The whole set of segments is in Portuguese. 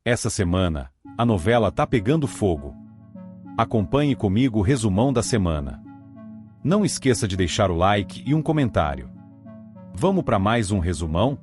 Essa semana, a novela tá pegando fogo. Acompanhe comigo o resumão da semana. Não esqueça de deixar o like e um comentário. Vamos para mais um resumão?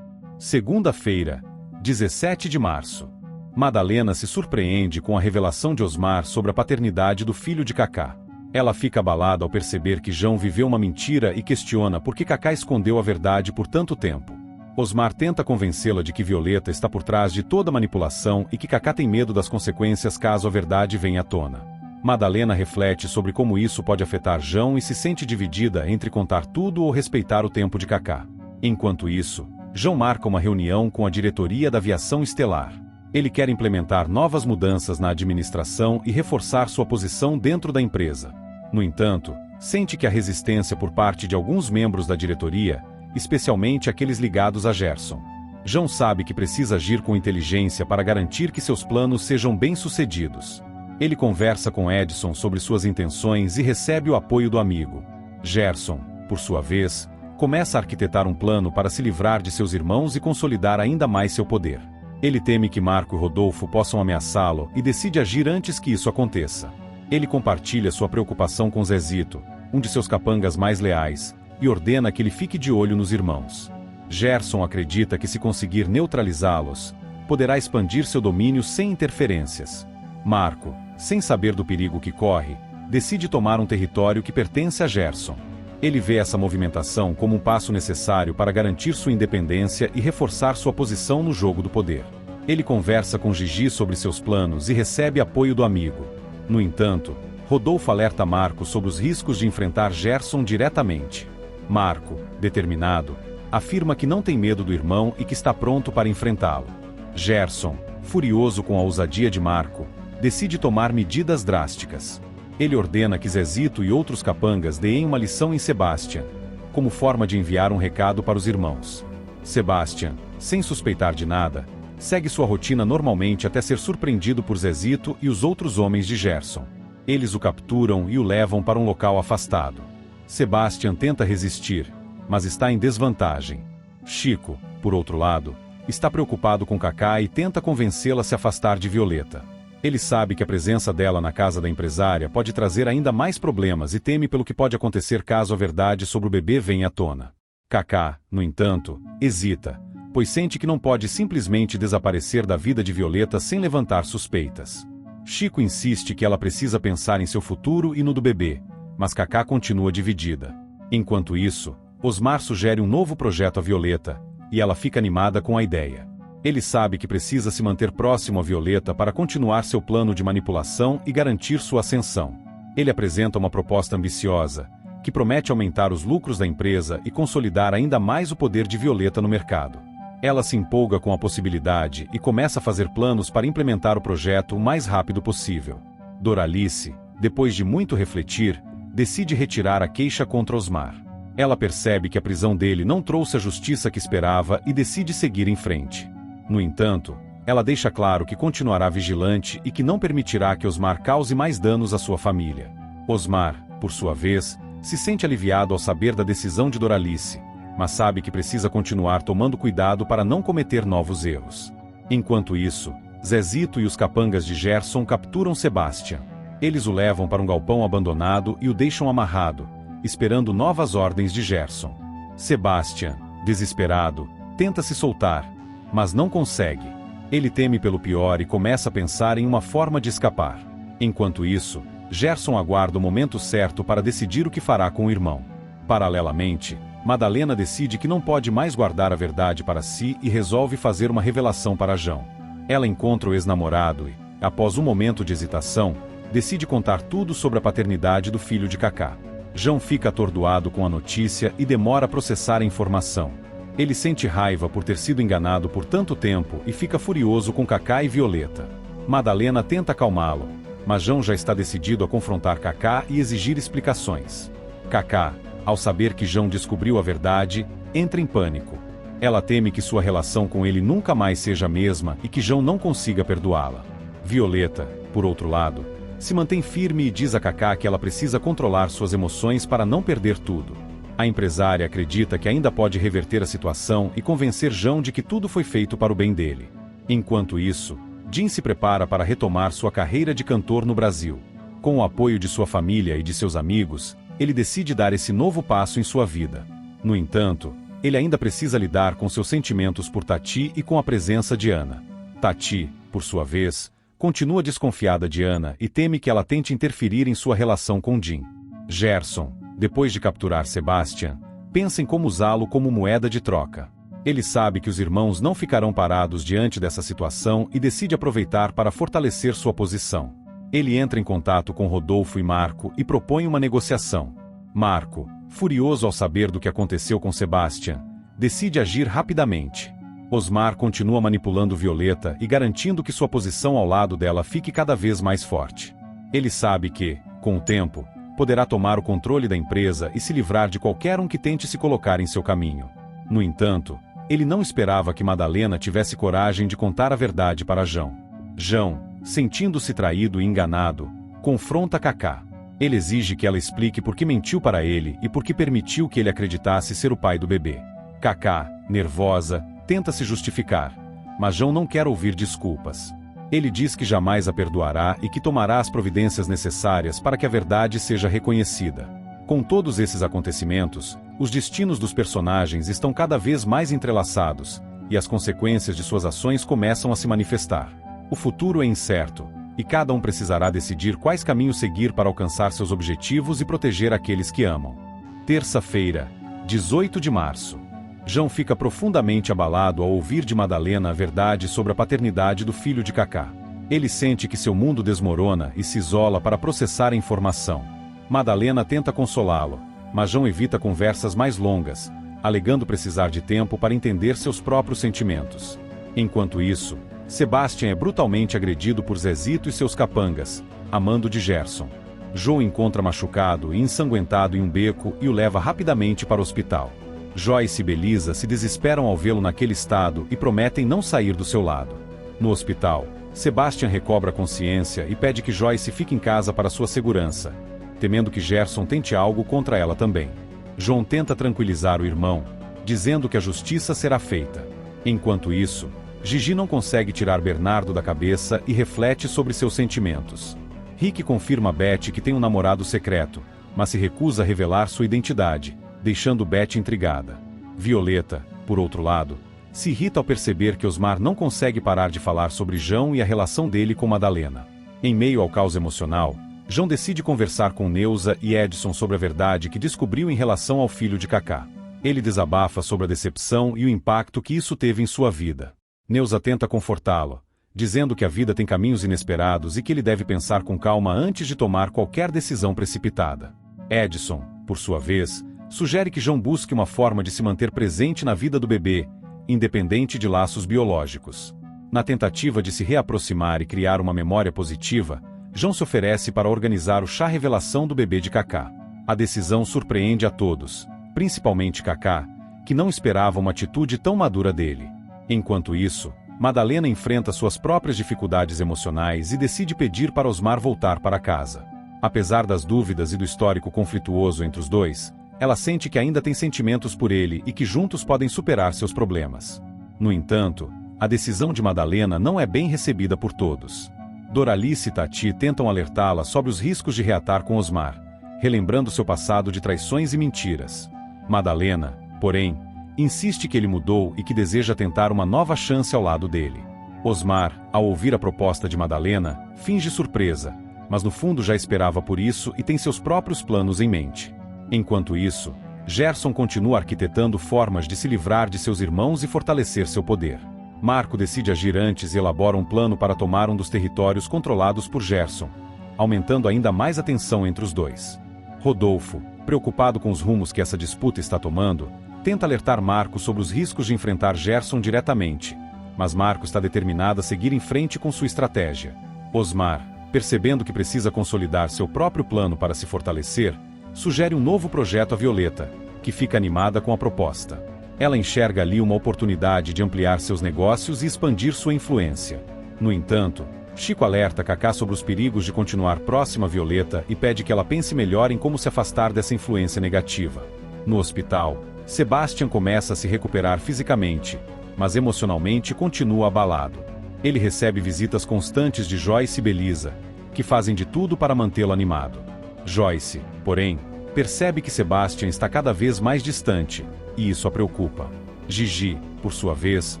Segunda-feira, 17 de março. Madalena se surpreende com a revelação de Osmar sobre a paternidade do filho de Cacá. Ela fica abalada ao perceber que João viveu uma mentira e questiona por que Cacá escondeu a verdade por tanto tempo. Osmar tenta convencê-la de que Violeta está por trás de toda a manipulação e que Cacá tem medo das consequências caso a verdade venha à tona. Madalena reflete sobre como isso pode afetar João e se sente dividida entre contar tudo ou respeitar o tempo de Cacá. Enquanto isso, João marca uma reunião com a diretoria da aviação estelar. Ele quer implementar novas mudanças na administração e reforçar sua posição dentro da empresa. No entanto, sente que há resistência por parte de alguns membros da diretoria, especialmente aqueles ligados a Gerson. João sabe que precisa agir com inteligência para garantir que seus planos sejam bem-sucedidos. Ele conversa com Edson sobre suas intenções e recebe o apoio do amigo. Gerson, por sua vez, começa a arquitetar um plano para se livrar de seus irmãos e consolidar ainda mais seu poder. Ele teme que Marco e Rodolfo possam ameaçá-lo e decide agir antes que isso aconteça. Ele compartilha sua preocupação com Zezito, um de seus capangas mais leais, e ordena que ele fique de olho nos irmãos. Gerson acredita que se conseguir neutralizá-los, poderá expandir seu domínio sem interferências. Marco, sem saber do perigo que corre, decide tomar um território que pertence a Gerson. Ele vê essa movimentação como um passo necessário para garantir sua independência e reforçar sua posição no jogo do poder. Ele conversa com Gigi sobre seus planos e recebe apoio do amigo. No entanto, Rodolfo alerta Marco sobre os riscos de enfrentar Gerson diretamente. Marco, determinado, afirma que não tem medo do irmão e que está pronto para enfrentá-lo. Gerson, furioso com a ousadia de Marco, decide tomar medidas drásticas. Ele ordena que Zezito e outros capangas deem uma lição em Sebastian, como forma de enviar um recado para os irmãos. Sebastian, sem suspeitar de nada, segue sua rotina normalmente até ser surpreendido por Zezito e os outros homens de Gerson. Eles o capturam e o levam para um local afastado. Sebastian tenta resistir, mas está em desvantagem. Chico, por outro lado, está preocupado com Cacá e tenta convencê-la a se afastar de Violeta. Ele sabe que a presença dela na casa da empresária pode trazer ainda mais problemas e teme pelo que pode acontecer caso a verdade sobre o bebê venha à tona. Cacá, no entanto, hesita, pois sente que não pode simplesmente desaparecer da vida de Violeta sem levantar suspeitas. Chico insiste que ela precisa pensar em seu futuro e no do bebê, mas Cacá continua dividida. Enquanto isso, Osmar sugere um novo projeto a Violeta, e ela fica animada com a ideia. Ele sabe que precisa se manter próximo a Violeta para continuar seu plano de manipulação e garantir sua ascensão. Ele apresenta uma proposta ambiciosa, que promete aumentar os lucros da empresa e consolidar ainda mais o poder de Violeta no mercado. Ela se empolga com a possibilidade e começa a fazer planos para implementar o projeto o mais rápido possível. Doralice, depois de muito refletir, decide retirar a queixa contra Osmar. Ela percebe que a prisão dele não trouxe a justiça que esperava e decide seguir em frente. No entanto, ela deixa claro que continuará vigilante e que não permitirá que Osmar cause mais danos à sua família. Osmar, por sua vez, se sente aliviado ao saber da decisão de Doralice, mas sabe que precisa continuar tomando cuidado para não cometer novos erros. Enquanto isso, Zezito e os capangas de Gerson capturam Sebastian. Eles o levam para um galpão abandonado e o deixam amarrado, esperando novas ordens de Gerson. Sebastian, desesperado, tenta se soltar, mas não consegue. Ele teme pelo pior e começa a pensar em uma forma de escapar. Enquanto isso, Gerson aguarda o momento certo para decidir o que fará com o irmão. Paralelamente, Madalena decide que não pode mais guardar a verdade para si e resolve fazer uma revelação para João. Ela encontra o ex-namorado e, após um momento de hesitação, decide contar tudo sobre a paternidade do filho de Cacá. João fica atordoado com a notícia e demora a processar a informação. Ele sente raiva por ter sido enganado por tanto tempo e fica furioso com Cacá e Violeta. Madalena tenta acalmá-lo, mas João já está decidido a confrontar Cacá e exigir explicações. Cacá, ao saber que João descobriu a verdade, entra em pânico. Ela teme que sua relação com ele nunca mais seja a mesma e que João não consiga perdoá-la. Violeta, por outro lado, se mantém firme e diz a Cacá que ela precisa controlar suas emoções para não perder tudo. A empresária acredita que ainda pode reverter a situação e convencer João de que tudo foi feito para o bem dele. Enquanto isso, Jim se prepara para retomar sua carreira de cantor no Brasil. Com o apoio de sua família e de seus amigos, ele decide dar esse novo passo em sua vida. No entanto, ele ainda precisa lidar com seus sentimentos por Tati e com a presença de Ana. Tati, por sua vez, continua desconfiada de Ana e teme que ela tente interferir em sua relação com Jim. Gerson, depois de capturar Sebastian, pensa em como usá-lo como moeda de troca. Ele sabe que os irmãos não ficarão parados diante dessa situação e decide aproveitar para fortalecer sua posição. Ele entra em contato com Rodolfo e Marco e propõe uma negociação. Marco, furioso ao saber do que aconteceu com Sebastian, decide agir rapidamente. Osmar continua manipulando Violeta e garantindo que sua posição ao lado dela fique cada vez mais forte. Ele sabe que, com o tempo, poderá tomar o controle da empresa e se livrar de qualquer um que tente se colocar em seu caminho. No entanto, ele não esperava que Madalena tivesse coragem de contar a verdade para João. João, sentindo-se traído e enganado, confronta Kaká. Ele exige que ela explique por que mentiu para ele e por que permitiu que ele acreditasse ser o pai do bebê. Kaká, nervosa, tenta se justificar, mas João não quer ouvir desculpas. Ele diz que jamais a perdoará e que tomará as providências necessárias para que a verdade seja reconhecida. Com todos esses acontecimentos, os destinos dos personagens estão cada vez mais entrelaçados, e as consequências de suas ações começam a se manifestar. O futuro é incerto, e cada um precisará decidir quais caminhos seguir para alcançar seus objetivos e proteger aqueles que amam. Terça-feira, 18 de março. João fica profundamente abalado ao ouvir de Madalena a verdade sobre a paternidade do filho de Kaká. Ele sente que seu mundo desmorona e se isola para processar a informação. Madalena tenta consolá-lo, mas João evita conversas mais longas, alegando precisar de tempo para entender seus próprios sentimentos. Enquanto isso, Sebastian é brutalmente agredido por Zezito e seus capangas, amando de Gerson. João encontra machucado e ensanguentado em um beco e o leva rapidamente para o hospital. Joyce e Belisa se desesperam ao vê-lo naquele estado e prometem não sair do seu lado. No hospital, Sebastian recobra a consciência e pede que Joyce fique em casa para sua segurança, temendo que Gerson tente algo contra ela também. João tenta tranquilizar o irmão, dizendo que a justiça será feita. Enquanto isso, Gigi não consegue tirar Bernardo da cabeça e reflete sobre seus sentimentos. Rick confirma a Beth que tem um namorado secreto, mas se recusa a revelar sua identidade, deixando Beth intrigada. Violeta, por outro lado, se irrita ao perceber que Osmar não consegue parar de falar sobre João e a relação dele com Madalena. Em meio ao caos emocional, João decide conversar com Neuza e Edson sobre a verdade que descobriu em relação ao filho de Kaká. Ele desabafa sobre a decepção e o impacto que isso teve em sua vida. Neuza tenta confortá-lo, dizendo que a vida tem caminhos inesperados e que ele deve pensar com calma antes de tomar qualquer decisão precipitada. Edson, por sua vez, sugere que João busque uma forma de se manter presente na vida do bebê, independente de laços biológicos. Na tentativa de se reaproximar e criar uma memória positiva, João se oferece para organizar o chá revelação do bebê de Kaká. A decisão surpreende a todos, principalmente Kaká, que não esperava uma atitude tão madura dele. Enquanto isso, Madalena enfrenta suas próprias dificuldades emocionais e decide pedir para Osmar voltar para casa. Apesar das dúvidas e do histórico conflituoso entre os dois, ela sente que ainda tem sentimentos por ele e que juntos podem superar seus problemas. No entanto, a decisão de Madalena não é bem recebida por todos. Doralice e Tati tentam alertá-la sobre os riscos de reatar com Osmar, relembrando seu passado de traições e mentiras. Madalena, porém, insiste que ele mudou e que deseja tentar uma nova chance ao lado dele. Osmar, ao ouvir a proposta de Madalena, finge surpresa, mas no fundo já esperava por isso e tem seus próprios planos em mente. Enquanto isso, Gerson continua arquitetando formas de se livrar de seus irmãos e fortalecer seu poder. Marco decide agir antes e elabora um plano para tomar um dos territórios controlados por Gerson, aumentando ainda mais a tensão entre os dois. Rodolfo, preocupado com os rumos que essa disputa está tomando, tenta alertar Marco sobre os riscos de enfrentar Gerson diretamente, mas Marco está determinado a seguir em frente com sua estratégia. Osmar, percebendo que precisa consolidar seu próprio plano para se fortalecer, sugere um novo projeto a Violeta, que fica animada com a proposta. Ela enxerga ali uma oportunidade de ampliar seus negócios e expandir sua influência. No entanto, Chico alerta Kaká sobre os perigos de continuar próxima a Violeta e pede que ela pense melhor em como se afastar dessa influência negativa. No hospital, Sebastian começa a se recuperar fisicamente, mas emocionalmente continua abalado. Ele recebe visitas constantes de Joyce e Belisa, que fazem de tudo para mantê-lo animado. Joyce, porém, percebe que Sebastian está cada vez mais distante, e isso a preocupa. Gigi, por sua vez,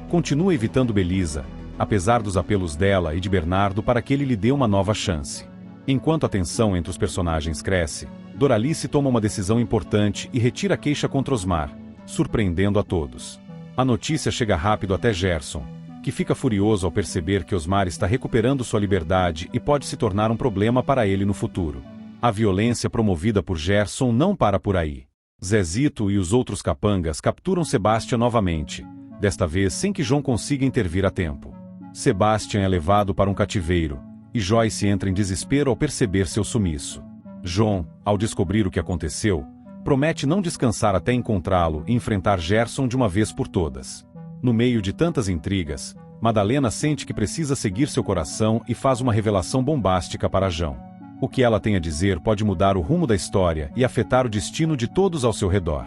continua evitando Belisa, apesar dos apelos dela e de Bernardo para que ele lhe dê uma nova chance. Enquanto a tensão entre os personagens cresce, Doralice toma uma decisão importante e retira a queixa contra Osmar, surpreendendo a todos. A notícia chega rápido até Gerson, que fica furioso ao perceber que Osmar está recuperando sua liberdade e pode se tornar um problema para ele no futuro. A violência promovida por Gerson não para por aí. Zezito e os outros capangas capturam Sebastian novamente, desta vez sem que João consiga intervir a tempo. Sebastian é levado para um cativeiro, e Joyce entra em desespero ao perceber seu sumiço. João, ao descobrir o que aconteceu, promete não descansar até encontrá-lo e enfrentar Gerson de uma vez por todas. No meio de tantas intrigas, Madalena sente que precisa seguir seu coração e faz uma revelação bombástica para João. O que ela tem a dizer pode mudar o rumo da história e afetar o destino de todos ao seu redor.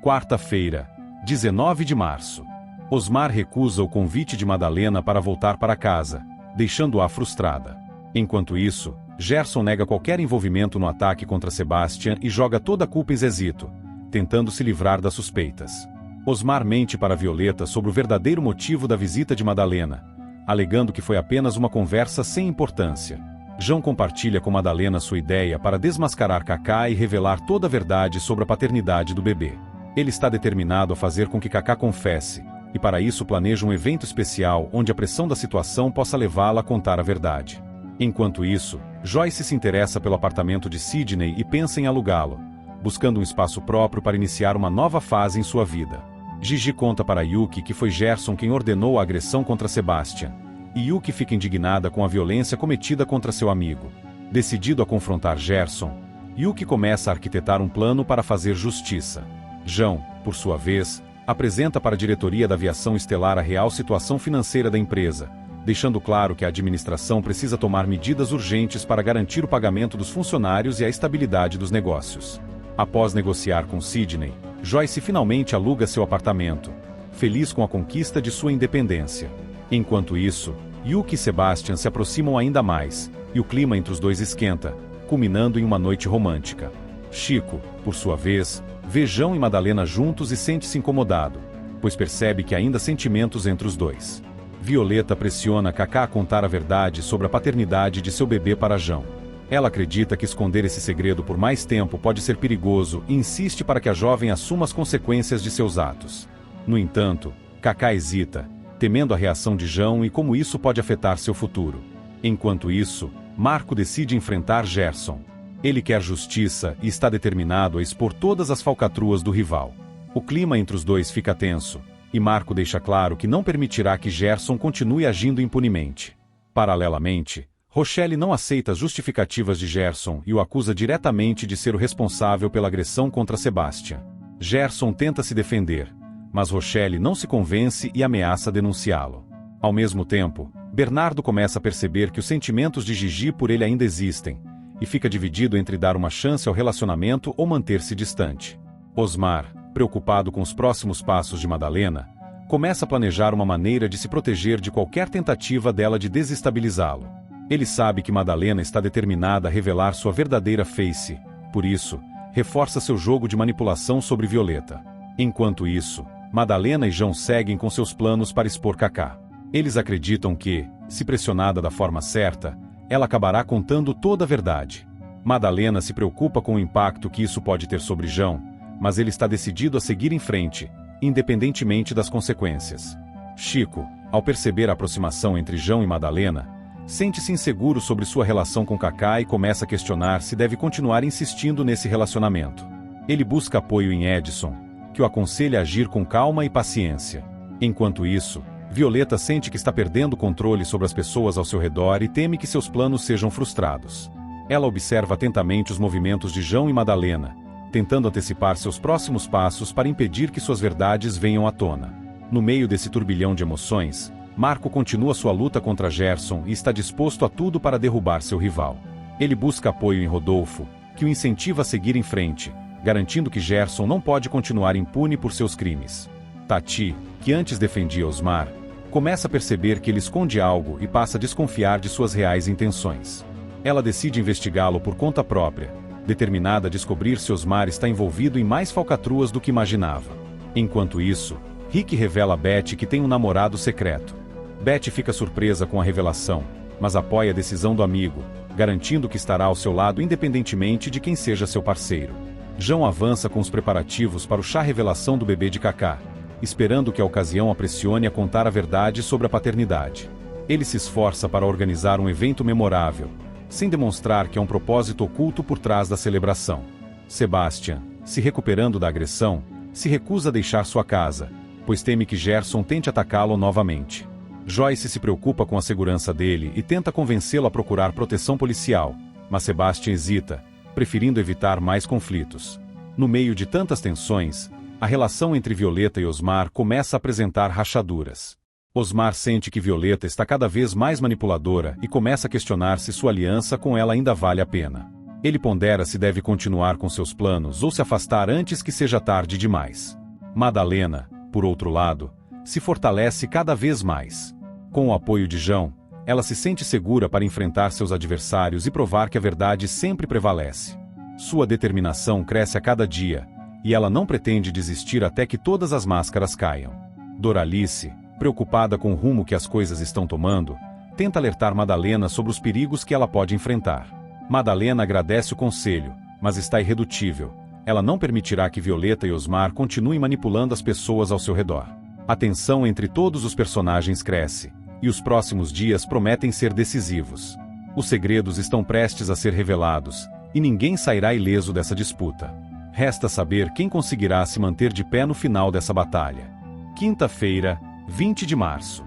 Quarta-feira, 19 de março. Osmar recusa o convite de Madalena para voltar para casa, deixando-a frustrada. Enquanto isso, Gerson nega qualquer envolvimento no ataque contra Sebastian e joga toda a culpa em Zezito, tentando se livrar das suspeitas. Osmar mente para Violeta sobre o verdadeiro motivo da visita de Madalena, alegando que foi apenas uma conversa sem importância. João compartilha com Madalena sua ideia para desmascarar Kaká e revelar toda a verdade sobre a paternidade do bebê. Ele está determinado a fazer com que Kaká confesse, e para isso planeja um evento especial onde a pressão da situação possa levá-la a contar a verdade. Enquanto isso, Joyce se interessa pelo apartamento de Sidney e pensa em alugá-lo, buscando um espaço próprio para iniciar uma nova fase em sua vida. Gigi conta para Yuki que foi Gerson quem ordenou a agressão contra Sebastian, e Yuki fica indignada com a violência cometida contra seu amigo. Decidido a confrontar Gerson, Yuki começa a arquitetar um plano para fazer justiça. João, por sua vez, apresenta para a diretoria da aviação estelar a real situação financeira da empresa, deixando claro que a administração precisa tomar medidas urgentes para garantir o pagamento dos funcionários e a estabilidade dos negócios. Após negociar com Sidney, Joyce finalmente aluga seu apartamento, feliz com a conquista de sua independência. Enquanto isso, Yuki e Sebastian se aproximam ainda mais, e o clima entre os dois esquenta, culminando em uma noite romântica. Chico, por sua vez, vê João e Madalena juntos e sente-se incomodado, pois percebe que há ainda sentimentos entre os dois. Violeta pressiona Kaká a contar a verdade sobre a paternidade de seu bebê para João. Ela acredita que esconder esse segredo por mais tempo pode ser perigoso e insiste para que a jovem assuma as consequências de seus atos. No entanto, Kaká hesita, temendo a reação de João e como isso pode afetar seu futuro. Enquanto isso, Marco decide enfrentar Gerson. Ele quer justiça e está determinado a expor todas as falcatruas do rival. O clima entre os dois fica tenso, e Marco deixa claro que não permitirá que Gerson continue agindo impunemente. Paralelamente, Rochelle não aceita as justificativas de Gerson e o acusa diretamente de ser o responsável pela agressão contra Sebastian. Gerson tenta se defender, mas Rochelle não se convence e ameaça denunciá-lo. Ao mesmo tempo, Bernardo começa a perceber que os sentimentos de Gigi por ele ainda existem, e fica dividido entre dar uma chance ao relacionamento ou manter-se distante. Osmar, preocupado com os próximos passos de Madalena, começa a planejar uma maneira de se proteger de qualquer tentativa dela de desestabilizá-lo. Ele sabe que Madalena está determinada a revelar sua verdadeira face, por isso, reforça seu jogo de manipulação sobre Violeta. Enquanto isso, Madalena e João seguem com seus planos para expor Kaká. Eles acreditam que, se pressionada da forma certa, ela acabará contando toda a verdade. Madalena se preocupa com o impacto que isso pode ter sobre João, mas ele está decidido a seguir em frente, independentemente das consequências. Chico, ao perceber a aproximação entre João e Madalena, sente-se inseguro sobre sua relação com Kaká e começa a questionar se deve continuar insistindo nesse relacionamento. Ele busca apoio em Edson, que o aconselha a agir com calma e paciência. Enquanto isso, Violeta sente que está perdendo o controle sobre as pessoas ao seu redor e teme que seus planos sejam frustrados. Ela observa atentamente os movimentos de João e Madalena, tentando antecipar seus próximos passos para impedir que suas verdades venham à tona. No meio desse turbilhão de emoções, Marco continua sua luta contra Gerson e está disposto a tudo para derrubar seu rival. Ele busca apoio em Rodolfo, que o incentiva a seguir em frente, garantindo que Gerson não pode continuar impune por seus crimes. Tati, que antes defendia Osmar, Começa a perceber que ele esconde algo e passa a desconfiar de suas reais intenções. Ela decide investigá-lo por conta própria, determinada a descobrir se Osmar está envolvido em mais falcatruas do que imaginava. Enquanto isso, Rick revela a Betty que tem um namorado secreto. Betty fica surpresa com a revelação, mas apoia a decisão do amigo, garantindo que estará ao seu lado independentemente de quem seja seu parceiro. João avança com os preparativos para o chá revelação do bebê de Kaká, esperando que a ocasião a pressione a contar a verdade sobre a paternidade. Ele se esforça para organizar um evento memorável, sem demonstrar que há um propósito oculto por trás da celebração. Sebastian, se recuperando da agressão, se recusa a deixar sua casa, pois teme que Gerson tente atacá-lo novamente. Joyce se preocupa com a segurança dele e tenta convencê-lo a procurar proteção policial, mas Sebastian hesita, preferindo evitar mais conflitos. No meio de tantas tensões, a relação entre Violeta e Osmar começa a apresentar rachaduras. Osmar sente que Violeta está cada vez mais manipuladora e começa a questionar se sua aliança com ela ainda vale a pena. Ele pondera se deve continuar com seus planos ou se afastar antes que seja tarde demais. Madalena, por outro lado, se fortalece cada vez mais. Com o apoio de João, ela se sente segura para enfrentar seus adversários e provar que a verdade sempre prevalece. Sua determinação cresce a cada dia, e ela não pretende desistir até que todas as máscaras caiam. Doralice, preocupada com o rumo que as coisas estão tomando, tenta alertar Madalena sobre os perigos que ela pode enfrentar. Madalena agradece o conselho, mas está irredutível. Ela não permitirá que Violeta e Osmar continuem manipulando as pessoas ao seu redor. A tensão entre todos os personagens cresce, e os próximos dias prometem ser decisivos. Os segredos estão prestes a ser revelados, e ninguém sairá ileso dessa disputa. Resta saber quem conseguirá se manter de pé no final dessa batalha. Quinta-feira, 20 de março.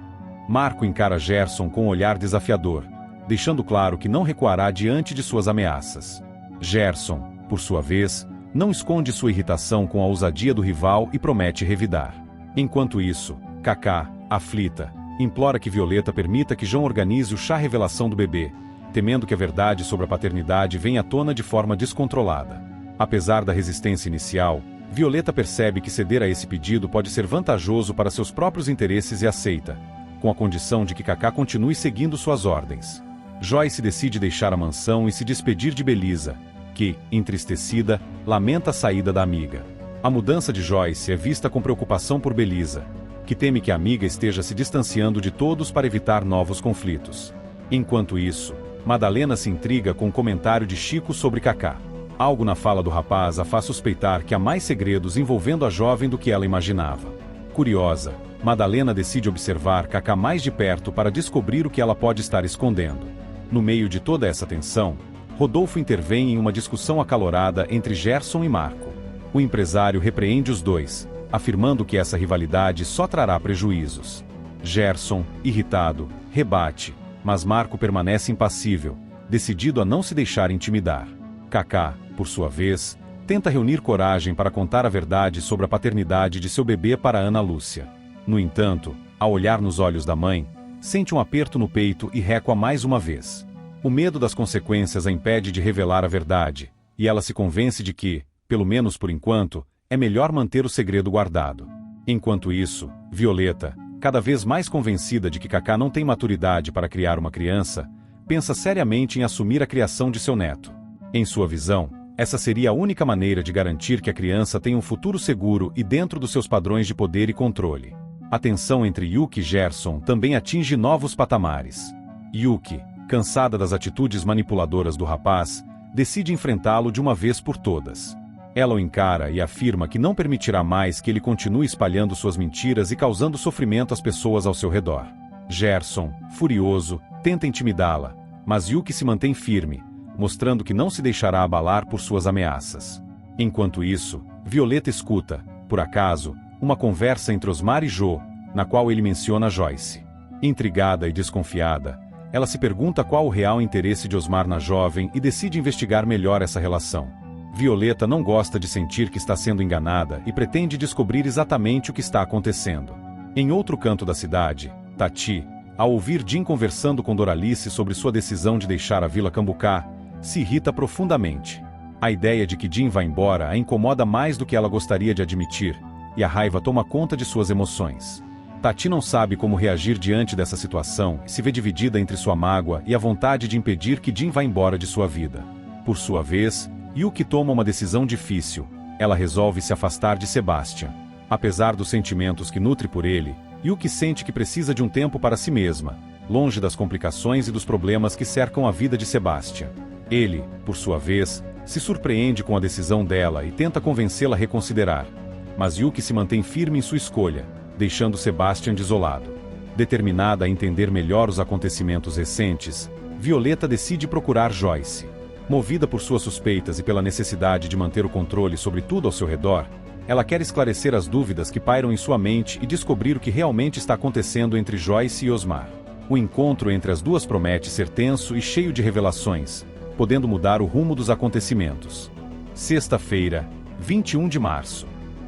Marco encara Gerson com um olhar desafiador, deixando claro que não recuará diante de suas ameaças. Gerson, por sua vez, não esconde sua irritação com a ousadia do rival e promete revidar. Enquanto isso, Kaká, aflita, implora que Violeta permita que João organize o chá revelação do bebê, temendo que a verdade sobre a paternidade venha à tona de forma descontrolada. Apesar da resistência inicial, Violeta percebe que ceder a esse pedido pode ser vantajoso para seus próprios interesses e aceita, com a condição de que Kaká continue seguindo suas ordens. Joyce decide deixar a mansão e se despedir de Belisa, que, entristecida, lamenta a saída da amiga. A mudança de Joyce é vista com preocupação por Belisa, que teme que a amiga esteja se distanciando de todos para evitar novos conflitos. Enquanto isso, Madalena se intriga com o comentário de Chico sobre Kaká. Algo na fala do rapaz a faz suspeitar que há mais segredos envolvendo a jovem do que ela imaginava. Curiosa, Madalena decide observar Kaká mais de perto para descobrir o que ela pode estar escondendo. No meio de toda essa tensão, Rodolfo intervém em uma discussão acalorada entre Gerson e Marco. O empresário repreende os dois, afirmando que essa rivalidade só trará prejuízos. Gerson, irritado, rebate, mas Marco permanece impassível, decidido a não se deixar intimidar. Kaká, por sua vez, tenta reunir coragem para contar a verdade sobre a paternidade de seu bebê para Ana Lúcia. No entanto, ao olhar nos olhos da mãe, sente um aperto no peito e recua mais uma vez. O medo das consequências a impede de revelar a verdade, e ela se convence de que, pelo menos por enquanto, é melhor manter o segredo guardado. Enquanto isso, Violeta, cada vez mais convencida de que Kaká não tem maturidade para criar uma criança, pensa seriamente em assumir a criação de seu neto. Em sua visão, essa seria a única maneira de garantir que a criança tenha um futuro seguro e dentro dos seus padrões de poder e controle. A tensão entre Yuki e Gerson também atinge novos patamares. Yuki, cansada das atitudes manipuladoras do rapaz, decide enfrentá-lo de uma vez por todas. Ela o encara e afirma que não permitirá mais que ele continue espalhando suas mentiras e causando sofrimento às pessoas ao seu redor. Gerson, furioso, tenta intimidá-la, mas Yuki se mantém firme, mostrando que não se deixará abalar por suas ameaças. Enquanto isso, Violeta escuta, por acaso, uma conversa entre Osmar e Jo, na qual ele menciona Joyce. Intrigada e desconfiada, ela se pergunta qual o real interesse de Osmar na jovem e decide investigar melhor essa relação. Violeta não gosta de sentir que está sendo enganada e pretende descobrir exatamente o que está acontecendo. Em outro canto da cidade, Tati, ao ouvir Jim conversando com Doralice sobre sua decisão de deixar a Vila Cambucá, se irrita profundamente. A ideia de que Jim vá embora a incomoda mais do que ela gostaria de admitir, e a raiva toma conta de suas emoções. Tati não sabe como reagir diante dessa situação e se vê dividida entre sua mágoa e a vontade de impedir que Jin vá embora de sua vida. Por sua vez, Yuki toma uma decisão difícil. Ela resolve se afastar de Sebastian. Apesar dos sentimentos que nutre por ele, Yuki sente que precisa de um tempo para si mesma, longe das complicações e dos problemas que cercam a vida de Sebastian. Ele, por sua vez, se surpreende com a decisão dela e tenta convencê-la a reconsiderar. Mas Yuki se mantém firme em sua escolha, deixando Sebastian desolado. Determinada a entender melhor os acontecimentos recentes, Violeta decide procurar Joyce. Movida por suas suspeitas e pela necessidade de manter o controle sobre tudo ao seu redor, ela quer esclarecer as dúvidas que pairam em sua mente e descobrir o que realmente está acontecendo entre Joyce e Osmar. O encontro entre as duas promete ser tenso e cheio de revelações, podendo mudar o rumo dos acontecimentos. Sexta-feira, 21 de março.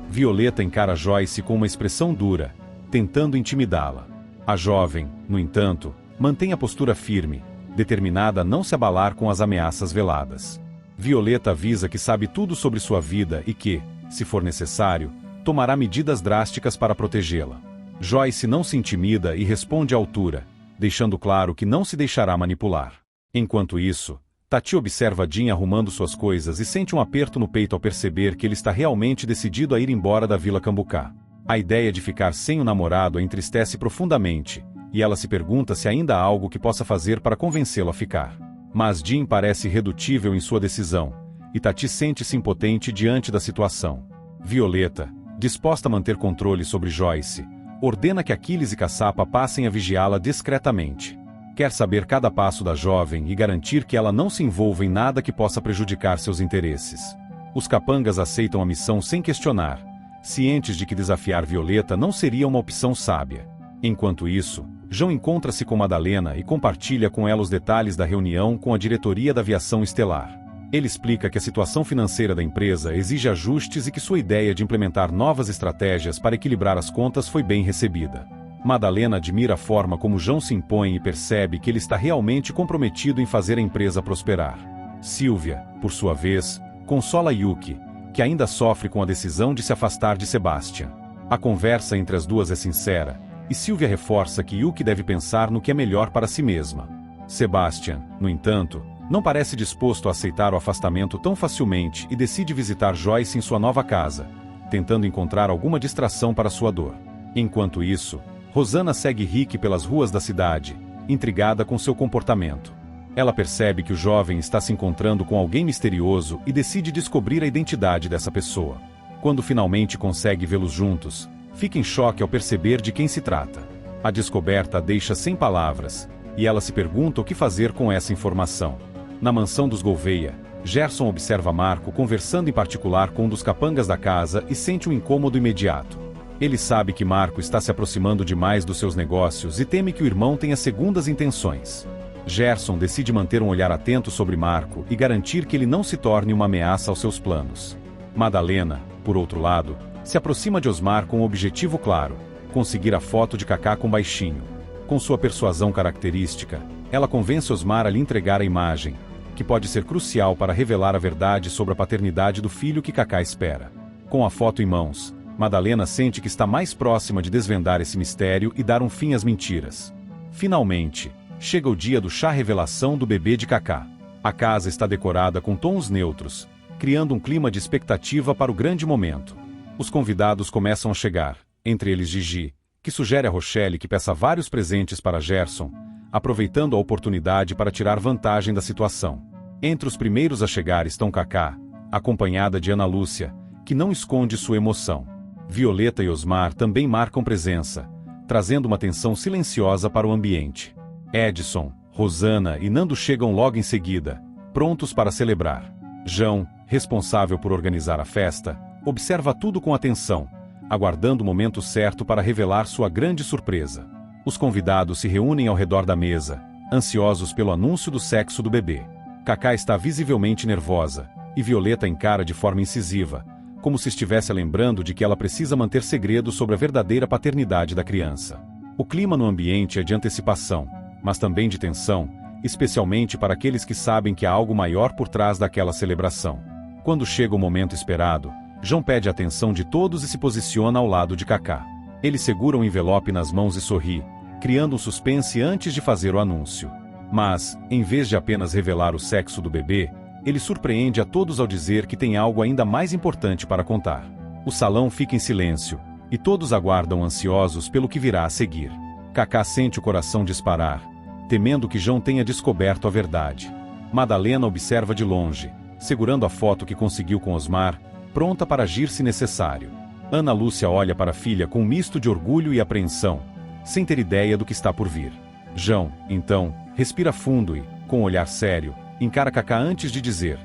Violeta encara Joyce com uma expressão dura, tentando intimidá-la. A jovem, no entanto, mantém a postura firme, determinada a não se abalar com as ameaças veladas. Violeta avisa que sabe tudo sobre sua vida e que, se for necessário, tomará medidas drásticas para protegê-la. Joyce não se intimida e responde à altura, deixando claro que não se deixará manipular. Enquanto isso, Tati observa Jin arrumando suas coisas e sente um aperto no peito ao perceber que ele está realmente decidido a ir embora da Vila Cambucá. A ideia de ficar sem o namorado a entristece profundamente, e ela se pergunta se ainda há algo que possa fazer para convencê-lo a ficar. Mas Jin parece irredutível em sua decisão, e Tati sente-se impotente diante da situação. Violeta, disposta a manter controle sobre Joyce, ordena que Aquiles e Caçapa passem a vigiá-la discretamente. Quer saber cada passo da jovem e garantir que ela não se envolva em nada que possa prejudicar seus interesses. Os capangas aceitam a missão sem questionar, cientes de que desafiar Violeta não seria uma opção sábia. Enquanto isso, João encontra-se com Madalena e compartilha com ela os detalhes da reunião com a diretoria da aviação estelar. Ele explica que a situação financeira da empresa exige ajustes e que sua ideia de implementar novas estratégias para equilibrar as contas foi bem recebida. Madalena admira a forma como João se impõe e percebe que ele está realmente comprometido em fazer a empresa prosperar. Silvia, por sua vez, consola Yuki, que ainda sofre com a decisão de se afastar de Sebastian. A conversa entre as duas é sincera, e Silvia reforça que Yuki deve pensar no que é melhor para si mesma. Sebastian, no entanto, não parece disposto a aceitar o afastamento tão facilmente e decide visitar Joyce em sua nova casa, tentando encontrar alguma distração para sua dor. Enquanto isso, Rosana segue Rick pelas ruas da cidade, intrigada com seu comportamento. Ela percebe que o jovem está se encontrando com alguém misterioso e decide descobrir a identidade dessa pessoa. Quando finalmente consegue vê-los juntos, fica em choque ao perceber de quem se trata. A descoberta a deixa sem palavras, e ela se pergunta o que fazer com essa informação. Na mansão dos Gouveia, Gerson observa Marco conversando em particular com um dos capangas da casa e sente um incômodo imediato. Ele sabe que Marco está se aproximando demais dos seus negócios e teme que o irmão tenha segundas intenções. Gerson decide manter um olhar atento sobre Marco e garantir que ele não se torne uma ameaça aos seus planos. Madalena, por outro lado, se aproxima de Osmar com um objetivo claro: conseguir a foto de Kaká com Baixinho. Com sua persuasão característica, ela convence Osmar a lhe entregar a imagem, que pode ser crucial para revelar a verdade sobre a paternidade do filho que Kaká espera. Com a foto em mãos, Madalena sente que está mais próxima de desvendar esse mistério e dar um fim às mentiras. Finalmente, chega o dia do chá revelação do bebê de Kaká. A casa está decorada com tons neutros, criando um clima de expectativa para o grande momento. Os convidados começam a chegar, entre eles Gigi, que sugere a Rochelle que peça vários presentes para Gerson, aproveitando a oportunidade para tirar vantagem da situação. Entre os primeiros a chegar estão Kaká, acompanhada de Ana Lúcia, que não esconde sua emoção. Violeta e Osmar também marcam presença, trazendo uma tensão silenciosa para o ambiente. Edson, Rosana e Nando chegam logo em seguida, prontos para celebrar. João, responsável por organizar a festa, observa tudo com atenção, aguardando o momento certo para revelar sua grande surpresa. Os convidados se reúnem ao redor da mesa, ansiosos pelo anúncio do sexo do bebê. Kaká está visivelmente nervosa, e Violeta encara de forma incisiva, como se estivesse lembrando de que ela precisa manter segredo sobre a verdadeira paternidade da criança. O clima no ambiente é de antecipação, mas também de tensão, especialmente para aqueles que sabem que há algo maior por trás daquela celebração. Quando chega o momento esperado, João pede a atenção de todos e se posiciona ao lado de Kaká. Ele segura um envelope nas mãos e sorri, criando um suspense antes de fazer o anúncio. Mas, em vez de apenas revelar o sexo do bebê, ele surpreende a todos ao dizer que tem algo ainda mais importante para contar. O salão fica em silêncio, e todos aguardam ansiosos pelo que virá a seguir. Kaká sente o coração disparar, temendo que João tenha descoberto a verdade. Madalena observa de longe, segurando a foto que conseguiu com Osmar, pronta para agir se necessário. Ana Lúcia olha para a filha com um misto de orgulho e apreensão, sem ter ideia do que está por vir. João, então, respira fundo e, com um olhar sério, encara Kaká antes de dizer: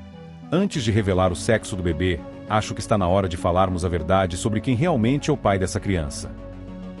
antes de revelar o sexo do bebê, acho que está na hora de falarmos a verdade sobre quem realmente é o pai dessa criança.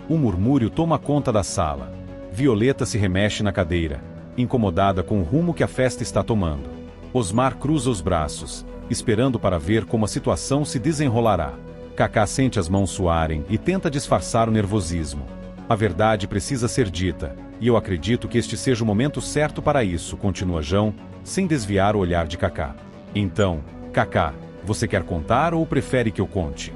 Um murmúrio toma conta da sala. Violeta se remexe na cadeira, incomodada com o rumo que a festa está tomando. Osmar cruza os braços, esperando para ver como a situação se desenrolará. Kaká sente as mãos suarem e tenta disfarçar o nervosismo. A verdade precisa ser dita, e eu acredito que este seja o momento certo para isso, continua João, sem desviar o olhar de Kaká. Então, Kaká, você quer contar ou prefere que eu conte?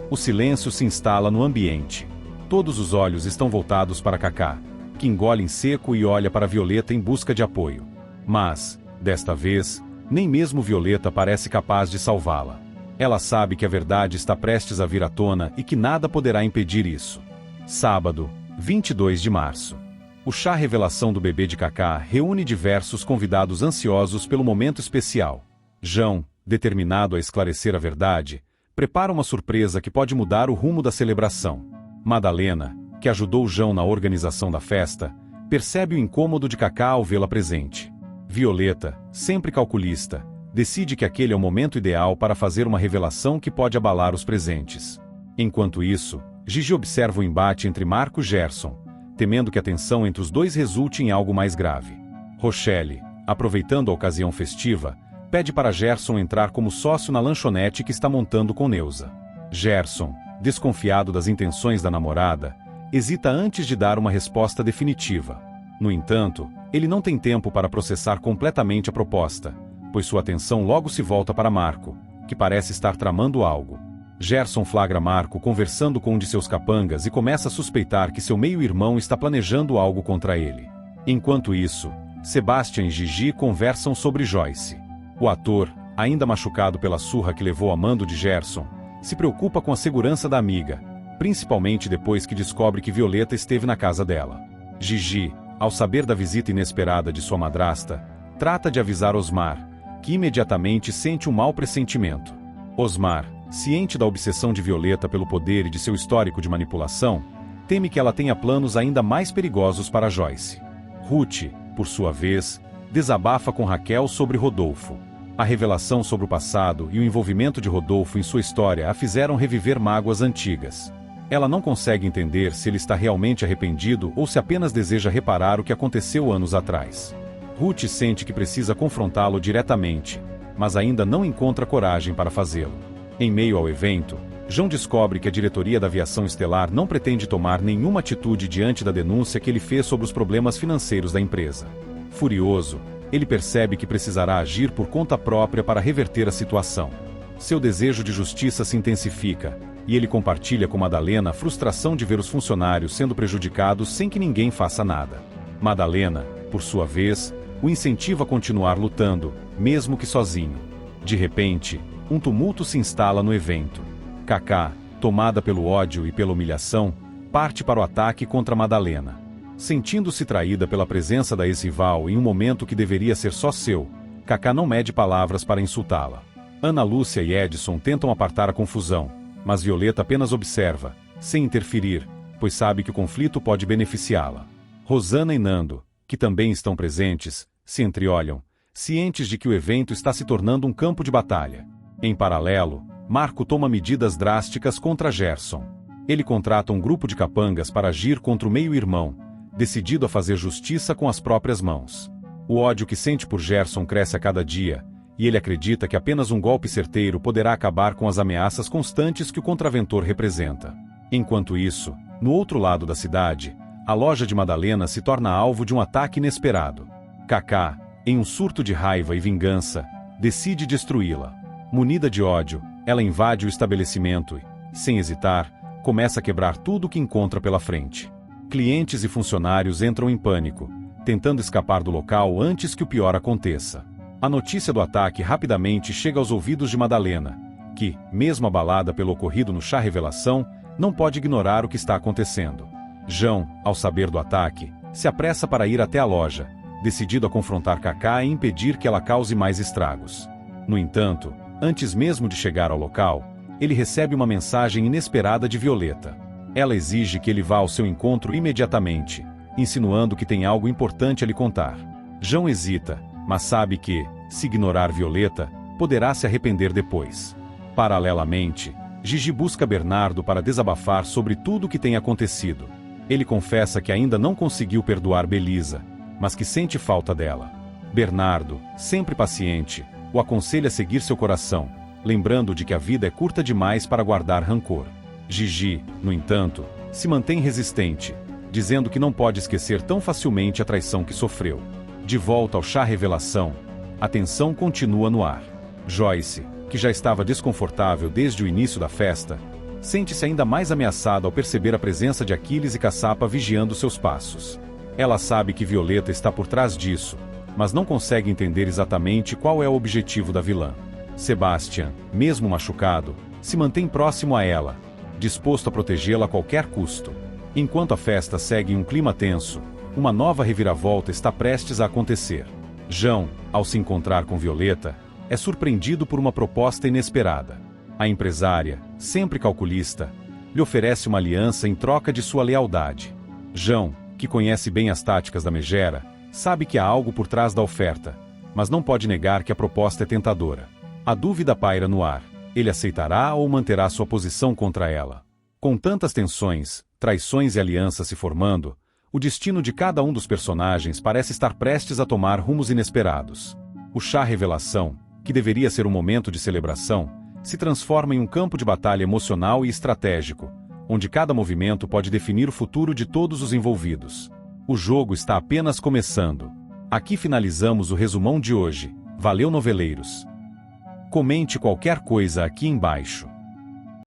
O silêncio se instala no ambiente. Todos os olhos estão voltados para Kaká, que engole em seco e olha para Violeta em busca de apoio. Mas, desta vez, nem mesmo Violeta parece capaz de salvá-la. Ela sabe que a verdade está prestes a vir à tona e que nada poderá impedir isso. Sábado, 22 de março. O chá revelação do bebê de Kaká reúne diversos convidados ansiosos pelo momento especial. João, determinado a esclarecer a verdade, prepara uma surpresa que pode mudar o rumo da celebração. Madalena, que ajudou João na organização da festa, percebe o incômodo de Kaká ao vê-la presente. Violeta, sempre calculista, decide que aquele é o momento ideal para fazer uma revelação que pode abalar os presentes. Enquanto isso, Gigi observa o embate entre Marco e Gerson, temendo que a tensão entre os dois resulte em algo mais grave. Rochelle, aproveitando a ocasião festiva, pede para Gerson entrar como sócio na lanchonete que está montando com Neuza. Gerson, desconfiado das intenções da namorada, hesita antes de dar uma resposta definitiva. No entanto, ele não tem tempo para processar completamente a proposta, pois sua atenção logo se volta para Marco, que parece estar tramando algo. Gerson flagra Marco conversando com um de seus capangas e começa a suspeitar que seu meio-irmão está planejando algo contra ele. Enquanto isso, Sebastian e Gigi conversam sobre Joyce. O ator, ainda machucado pela surra que levou a mando de Gerson, se preocupa com a segurança da amiga, principalmente depois que descobre que Violeta esteve na casa dela. Gigi, ao saber da visita inesperada de sua madrasta, trata de avisar Osmar, que imediatamente sente um mau pressentimento. Osmar, ciente da obsessão de Violeta pelo poder e de seu histórico de manipulação, teme que ela tenha planos ainda mais perigosos para Joyce. Ruth, por sua vez, desabafa com Raquel sobre Rodolfo. A revelação sobre o passado e o envolvimento de Rodolfo em sua história a fizeram reviver mágoas antigas. Ela não consegue entender se ele está realmente arrependido ou se apenas deseja reparar o que aconteceu anos atrás. Ruth sente que precisa confrontá-lo diretamente, mas ainda não encontra coragem para fazê-lo. Em meio ao evento, João descobre que a diretoria da aviação estelar não pretende tomar nenhuma atitude diante da denúncia que ele fez sobre os problemas financeiros da empresa. Furioso, ele percebe que precisará agir por conta própria para reverter a situação. Seu desejo de justiça se intensifica, e ele compartilha com Madalena a frustração de ver os funcionários sendo prejudicados sem que ninguém faça nada. Madalena, por sua vez, o incentiva a continuar lutando, mesmo que sozinho. De repente, um tumulto se instala no evento. Kaká, tomada pelo ódio e pela humilhação, parte para o ataque contra Madalena. Sentindo-se traída pela presença da ex-rival em um momento que deveria ser só seu, Kaká não mede palavras para insultá-la. Ana Lúcia e Edson tentam apartar a confusão, mas Violeta apenas observa, sem interferir, pois sabe que o conflito pode beneficiá-la. Rosana e Nando, que também estão presentes, se entreolham, cientes de que o evento está se tornando um campo de batalha. Em paralelo, Marco toma medidas drásticas contra Gerson. Ele contrata um grupo de capangas para agir contra o meio-irmão, decidido a fazer justiça com as próprias mãos. O ódio que sente por Gerson cresce a cada dia, e ele acredita que apenas um golpe certeiro poderá acabar com as ameaças constantes que o contraventor representa. Enquanto isso, no outro lado da cidade, a loja de Madalena se torna alvo de um ataque inesperado. Kaká, em um surto de raiva e vingança, decide destruí-la. Munida de ódio, ela invade o estabelecimento e, sem hesitar, começa a quebrar tudo o que encontra pela frente. Clientes e funcionários entram em pânico, tentando escapar do local antes que o pior aconteça. A notícia do ataque rapidamente chega aos ouvidos de Madalena, que, mesmo abalada pelo ocorrido no chá revelação, não pode ignorar o que está acontecendo. João, ao saber do ataque, se apressa para ir até a loja, decidido a confrontar Cacá e impedir que ela cause mais estragos. No entanto, antes mesmo de chegar ao local, ele recebe uma mensagem inesperada de Violeta. Ela exige que ele vá ao seu encontro imediatamente, insinuando que tem algo importante a lhe contar. João hesita, mas sabe que, se ignorar Violeta, poderá se arrepender depois. Paralelamente, Gigi busca Bernardo para desabafar sobre tudo o que tem acontecido. Ele confessa que ainda não conseguiu perdoar Belisa, mas que sente falta dela. Bernardo, sempre paciente, o aconselha a seguir seu coração, lembrando de que a vida é curta demais para guardar rancor. Gigi, no entanto, se mantém resistente, dizendo que não pode esquecer tão facilmente a traição que sofreu. De volta ao chá revelação, a tensão continua no ar. Joyce, que já estava desconfortável desde o início da festa, sente-se ainda mais ameaçada ao perceber a presença de Aquiles e Caçapa vigiando seus passos. Ela sabe que Violeta está por trás disso, mas não consegue entender exatamente qual é o objetivo da vilã. Sebastian, mesmo machucado, se mantém próximo a ela, disposto a protegê-la a qualquer custo. Enquanto a festa segue em um clima tenso, uma nova reviravolta está prestes a acontecer. João, ao se encontrar com Violeta, é surpreendido por uma proposta inesperada. A empresária, sempre calculista, lhe oferece uma aliança em troca de sua lealdade. João, que conhece bem as táticas da megera, sabe que há algo por trás da oferta, mas não pode negar que a proposta é tentadora. A dúvida paira no ar: ele aceitará ou manterá sua posição contra ela? Com tantas tensões, traições e alianças se formando, o destino de cada um dos personagens parece estar prestes a tomar rumos inesperados. O chá revelação, que deveria ser um momento de celebração, se transforma em um campo de batalha emocional e estratégico, onde cada movimento pode definir o futuro de todos os envolvidos. O jogo está apenas começando. Aqui finalizamos o resumão de hoje. Valeu, noveleiros! Comente qualquer coisa aqui embaixo.